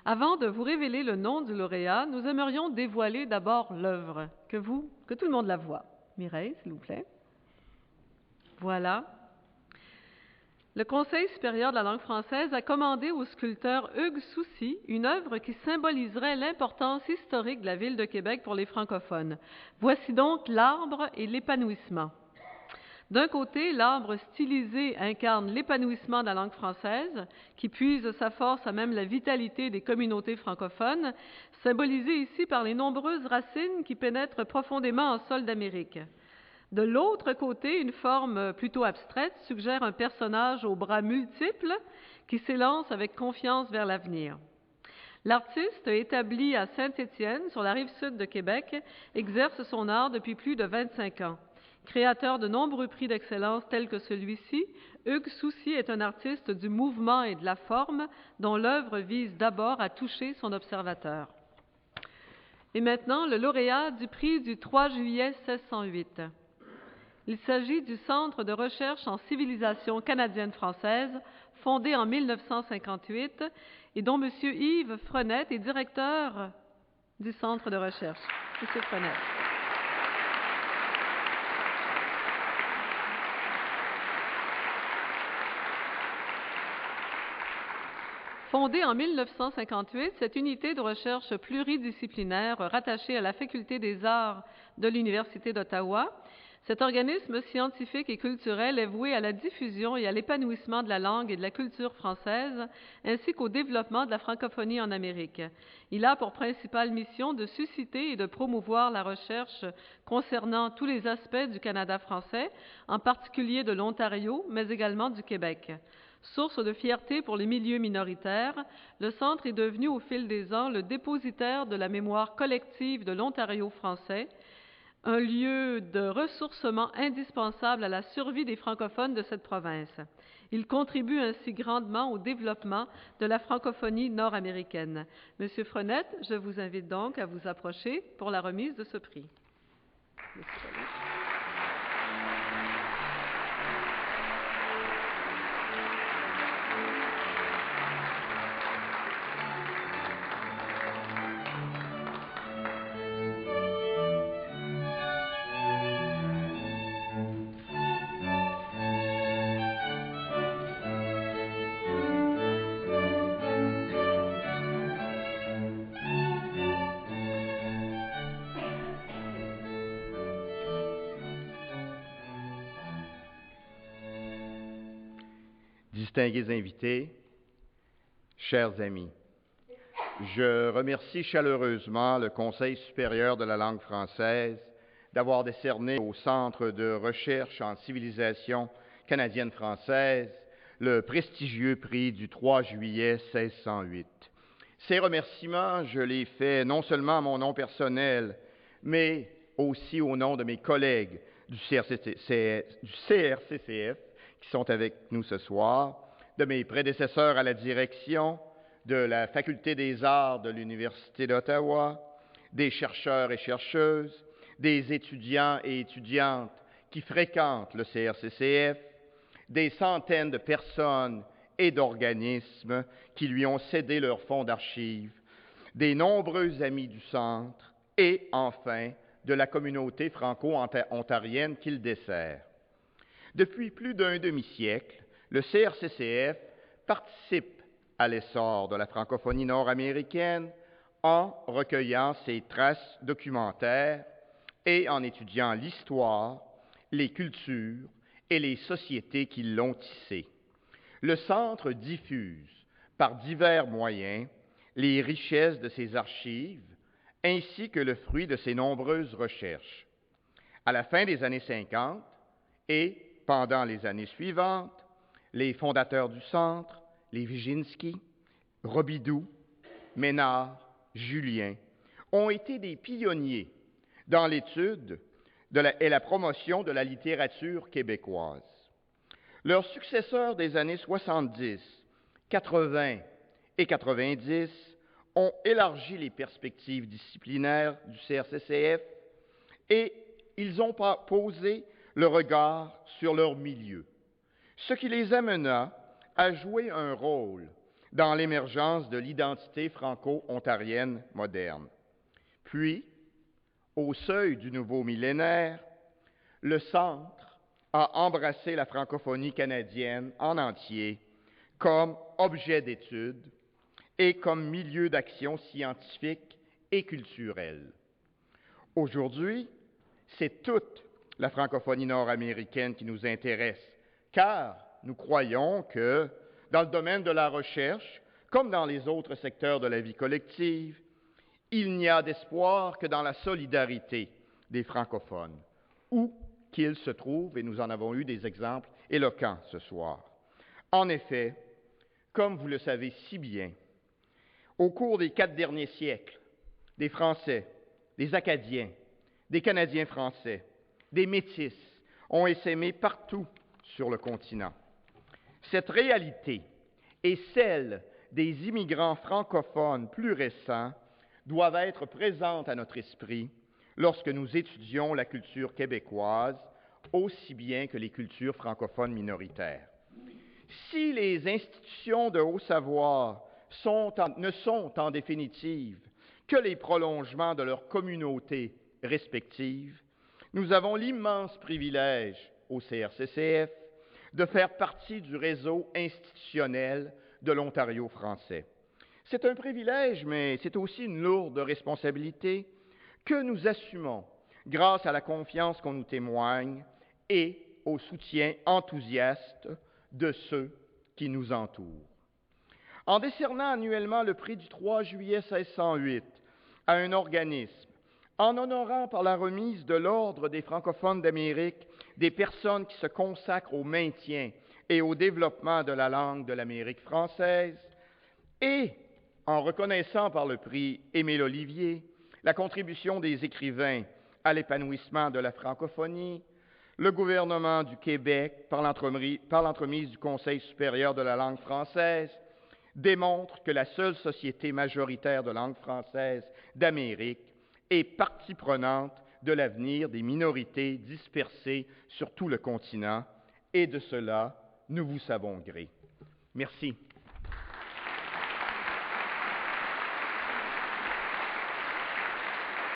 Avant de vous révéler le nom du lauréat, nous aimerions dévoiler d'abord l'œuvre, que tout le monde la voit. Mireille, s'il vous plaît. Voilà. Le Conseil supérieur de la langue française a commandé au sculpteur Hugues Soucy une œuvre qui symboliserait l'importance historique de la ville de Québec pour les francophones. Voici donc l'arbre et l'épanouissement. D'un côté, l'arbre stylisé incarne l'épanouissement de la langue française, qui puise sa force à même la vitalité des communautés francophones, symbolisée ici par les nombreuses racines qui pénètrent profondément en sol d'Amérique. De l'autre côté, une forme plutôt abstraite suggère un personnage aux bras multiples qui s'élance avec confiance vers l'avenir. L'artiste, établi à Saint-Étienne, sur la rive sud de Québec, exerce son art depuis plus de 25 ans. Créateur de nombreux prix d'excellence tels que celui-ci, Hugues Soucy est un artiste du mouvement et de la forme dont l'œuvre vise d'abord à toucher son observateur. Et maintenant, le lauréat du prix du 3 juillet 1608. Il s'agit du Centre de recherche en civilisation canadienne-française, fondé en 1958 et dont M. Yves Frenette est directeur du Centre de recherche. M. Frenette. Fondée en 1958, cette unité de recherche pluridisciplinaire rattachée à la Faculté des arts de l'Université d'Ottawa, cet organisme scientifique et culturel est voué à la diffusion et à l'épanouissement de la langue et de la culture française, ainsi qu'au développement de la francophonie en Amérique. Il a pour principale mission de susciter et de promouvoir la recherche concernant tous les aspects du Canada français, en particulier de l'Ontario, mais également du Québec. Source de fierté pour les milieux minoritaires, le Centre est devenu au fil des ans le dépositaire de la mémoire collective de l'Ontario français, un lieu de ressourcement indispensable à la survie des francophones de cette province. Il contribue ainsi grandement au développement de la francophonie nord-américaine. Monsieur Frenette, je vous invite donc à vous approcher pour la remise de ce prix. Distingués invités, chers amis, je remercie chaleureusement le Conseil supérieur de la langue française d'avoir décerné au Centre de recherche en civilisation canadienne-française le prestigieux prix du 3 juillet 1608. Ces remerciements, je les fais non seulement à mon nom personnel, mais aussi au nom de mes collègues du CRCCF qui sont avec nous ce soir, de mes prédécesseurs à la direction de la Faculté des arts de l'Université d'Ottawa, des chercheurs et chercheuses, des étudiants et étudiantes qui fréquentent le CRCCF, des centaines de personnes et d'organismes qui lui ont cédé leurs fonds d'archives, des nombreux amis du Centre et, enfin, de la communauté franco-ontarienne qu'il dessert. Depuis plus d'un demi-siècle, le CRCCF participe à l'essor de la francophonie nord-américaine en recueillant ses traces documentaires et en étudiant l'histoire, les cultures et les sociétés qui l'ont tissée. Le Centre diffuse, par divers moyens, les richesses de ses archives ainsi que le fruit de ses nombreuses recherches. À la fin des années 50 et pendant les années suivantes, les fondateurs du Centre, les Viginski, Robidoux, Ménard, Julien, ont été des pionniers dans l'étude et la promotion de la littérature québécoise. Leurs successeurs des années 70, 80 et 90 ont élargi les perspectives disciplinaires du CRCCF et ils ont posé le regard sur leur milieu, ce qui les amena à jouer un rôle dans l'émergence de l'identité franco-ontarienne moderne. Puis, au seuil du nouveau millénaire, le Centre a embrassé la francophonie canadienne en entier comme objet d'étude et comme milieu d'action scientifique et culturelle. Aujourd'hui, c'est toute la francophonie nord-américaine qui nous intéresse, car nous croyons que, dans le domaine de la recherche, comme dans les autres secteurs de la vie collective, il n'y a d'espoir que dans la solidarité des francophones, où qu'ils se trouvent, et nous en avons eu des exemples éloquents ce soir. En effet, comme vous le savez si bien, au cours des 4 derniers siècles, des Français, des Acadiens, des Canadiens français, des Métis ont essaimé partout sur le continent. Cette réalité et celle des immigrants francophones plus récents doivent être présentes à notre esprit lorsque nous étudions la culture québécoise, aussi bien que les cultures francophones minoritaires. Si les institutions de haut savoir ne sont en définitive que les prolongements de leurs communautés respectives, nous avons l'immense privilège au CRCCF de faire partie du réseau institutionnel de l'Ontario français. C'est un privilège, mais c'est aussi une lourde responsabilité que nous assumons grâce à la confiance qu'on nous témoigne et au soutien enthousiaste de ceux qui nous entourent. En décernant annuellement le prix du 3 juillet 1608 à un organisme, en honorant par la remise de l'Ordre des francophones d'Amérique des personnes qui se consacrent au maintien et au développement de la langue de l'Amérique française, et en reconnaissant par le prix Émile Olivier la contribution des écrivains à l'épanouissement de la francophonie, le gouvernement du Québec, par l'entremise du Conseil supérieur de la langue française, démontre que la seule société majoritaire de langue française d'Amérique est partie prenante de l'avenir des minorités dispersées sur tout le continent, et de cela, nous vous savons gré. Merci.